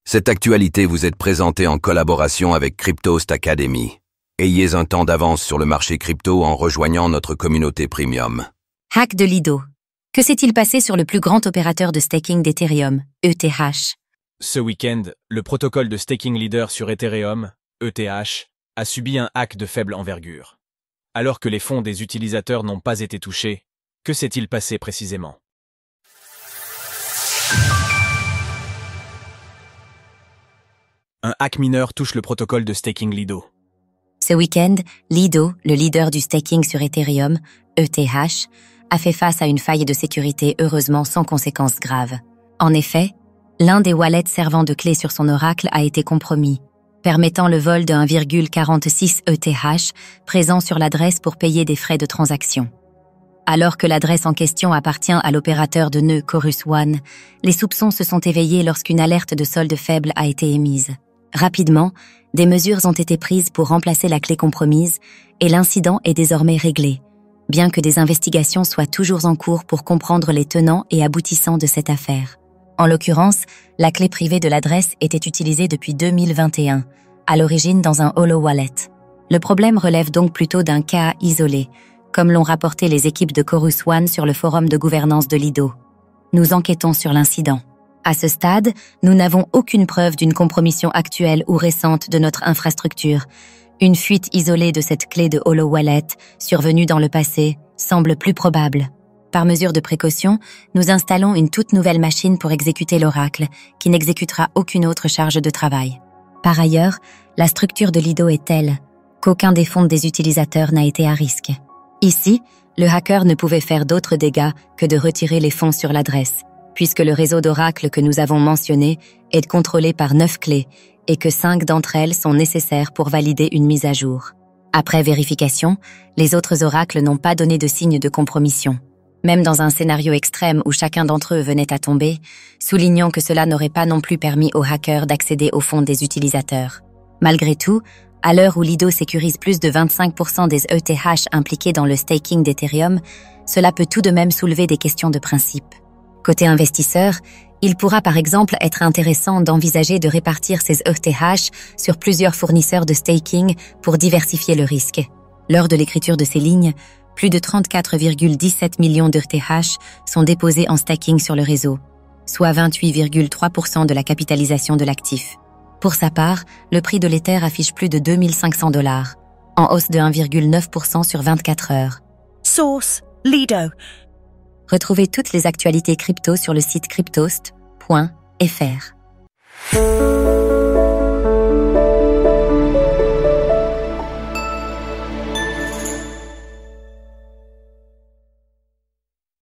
Cette actualité vous est présentée en collaboration avec Cryptost Academy. Ayez un temps d'avance sur le marché crypto en rejoignant notre communauté premium. Hack de Lido. Que s'est-il passé sur le plus grand opérateur de staking d'Ethereum, ETH? Ce week-end, le protocole de staking leader sur Ethereum, ETH, a subi un hack de faible envergure. Alors que les fonds des utilisateurs n'ont pas été touchés, que s'est-il passé précisément? Un hack mineur touche le protocole de staking Lido. Ce week-end, Lido, le leader du staking sur Ethereum, ETH, a fait face à une faille de sécurité heureusement sans conséquences graves. En effet, l'un des wallets servant de clé sur son oracle a été compromis, permettant le vol de 1,46 ETH présent sur l'adresse pour payer des frais de transaction. Alors que l'adresse en question appartient à l'opérateur de nœud Chorus One, les soupçons se sont éveillés lorsqu'une alerte de solde faible a été émise. Rapidement, des mesures ont été prises pour remplacer la clé compromise et l'incident est désormais réglé, bien que des investigations soient toujours en cours pour comprendre les tenants et aboutissants de cette affaire. En l'occurrence, la clé privée de l'adresse était utilisée depuis 2021, à l'origine dans un Holo Wallet. Le problème relève donc plutôt d'un cas isolé, comme l'ont rapporté les équipes de Chorus One sur le forum de gouvernance de Lido. Nous enquêtons sur l'incident. À ce stade, nous n'avons aucune preuve d'une compromission actuelle ou récente de notre infrastructure. Une fuite isolée de cette clé de Holo Wallet, survenue dans le passé, semble plus probable. Par mesure de précaution, nous installons une toute nouvelle machine pour exécuter l'oracle, qui n'exécutera aucune autre charge de travail. Par ailleurs, la structure de Lido est telle qu'aucun des fonds des utilisateurs n'a été à risque. Ici, le hacker ne pouvait faire d'autres dégâts que de retirer les fonds sur l'adresse, puisque le réseau d'oracle que nous avons mentionné est contrôlé par 9 clés et que 5 d'entre elles sont nécessaires pour valider une mise à jour. Après vérification, les autres oracles n'ont pas donné de signe de compromission. Même dans un scénario extrême où chacun d'entre eux venait à tomber, soulignons que cela n'aurait pas non plus permis aux hackers d'accéder aux fonds des utilisateurs. Malgré tout, à l'heure où Lido sécurise plus de 25% des ETH impliqués dans le staking d'Ethereum, cela peut tout de même soulever des questions de principe. Côté investisseur, il pourra par exemple être intéressant d'envisager de répartir ces ETH sur plusieurs fournisseurs de staking pour diversifier le risque. Lors de l'écriture de ces lignes, plus de 34,17 millions d'ETH sont déposés en staking sur le réseau, soit 28,3% de la capitalisation de l'actif. Pour sa part, le prix de l'Ether affiche plus de 2500 $, en hausse de 1,9% sur 24 heures. Source: Lido. Retrouvez toutes les actualités crypto sur le site cryptost.fr.